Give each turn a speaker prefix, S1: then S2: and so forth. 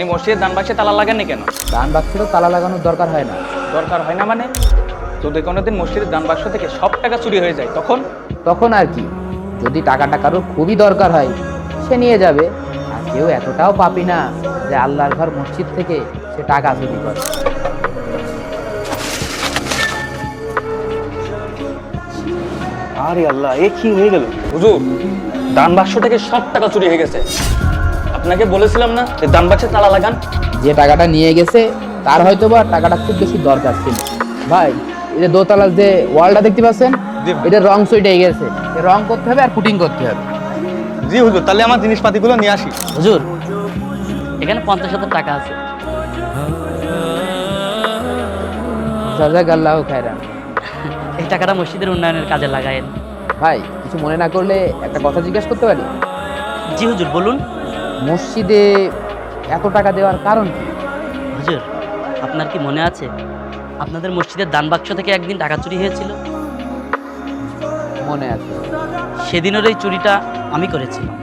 S1: আপনি মসজিদের দান বাক্সে তালা লাগাননি কেন?
S2: দান বাক্সে তো তালা লাগানোর দরকার হয় না।
S1: দরকার হয় না মানে? যদি কোনোদিন মসজিদের দান বাক্স থেকে সব টাকা চুরি হয়ে যায় তখন?
S2: তখন আর কি, যদি টাকাটা কারোর খুবই দরকার হয় সে নিয়ে যাবে। আর কেউ এতটাও পাপি না যে আল্লাহর ঘর মসজিদ থেকে সে টাকা চুরি করে।
S1: আরে আল্লাহ, এ কি হয়ে গেল? হুজুর, দান বাক্স থেকে সব টাকা চুরি হয়ে গেছে। আপনাকে বলেছিলাম না যে দান বাক্সে তালা লাগান?
S2: যে টাকাটা নিয়ে গেছে তার হয়তো বা টাকাটা খুব বেশি দরকার ছিল। ভাই, এই যে দোতলার যে ওয়ালটা দেখতে পাচ্ছেন,
S1: জি ভাই।
S2: এটা রং চইটে গেছে, রং করতে হবে আর পুটিং করতে হবে।
S1: জি হুজুর, তাহলে আমার জিনিসপাতিগুলো নিয়ে আসি।
S3: হুজুর, এখানে 50,000 টাকা আছে।
S2: জাযাকাল্লাহু খায়রান।
S3: এই টাকাটা মসজিদের উন্নয়নের কাজে লাগায়েন।
S2: ভাই, কিছু মনে না করলে একটা কথা জিজ্ঞেস করতে পারি?
S3: জি হুজুর, বলুন।
S2: মসজিদে এত টাকা দেওয়ার কারণ কি?
S3: হুজুর, আপনার কি মনে আছে আপনাদের মসজিদের দান বাক্স থেকে একদিন টাকা চুরি হয়েছিল?
S2: মনে আছে।
S3: সেদিনের এই চুরিটা আমি করেছিলাম।